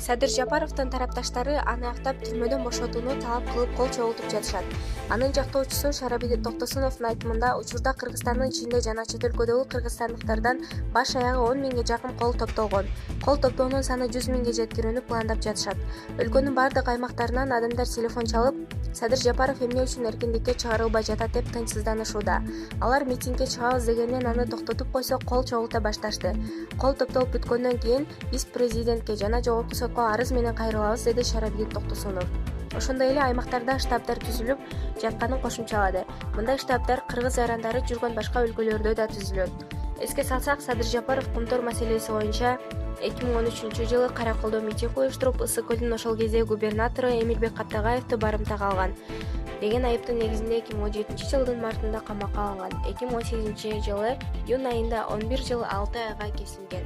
Садыр Жапаровдун тарапташтары аны актап түрмөдөн бошотууну талап кылып кол чогултуп жатышат. Анын жактоочусу Шарабий Токтосуновдун айтымында, учурда Кыргызстандын ичинде жана чет өлкөдөгү кыргызстандыктардан баш аягы 10 миңге жакын кол топтолгон. Кол топтоонун саны 100 миңге жеткирүүнү пландап жатышат. Өлкөнүн бардык аймактарынан адамдар телефон чалып, Садыр Жапаров эмне үчүн эркиндикке чыгарылбай жатат деп тынчсызданышууда. Алар митингге чыгабыз дегенден аны токтотуп койсо кол чогулта башташты. Кол топтолуп бүткөндөн кийин биз президентке жана жогорку сотко арыз менен кайрылабыз, деди Шарабий Токтосунов. Ошондой эле аймактарда штабдар түзүлүп жатканын кошумчалады. Мындай штабдар кыргыз айрандары жүргөн башка өлкөлөрдө да түзүлөт. Эске салсак, Садыр Жапаров Кумтор маселеси боюнча 2013-жылы Караколдо митинг уюштуруп, Ысык көлдүн ошол кездеги губернатору Эмилбек Каптагаевди барымтага алган деген айыптын негизинде 2017-жылдын мартында камакка алынган. 2018-жылы июнь айында 11 жыл 6 айга кесилген.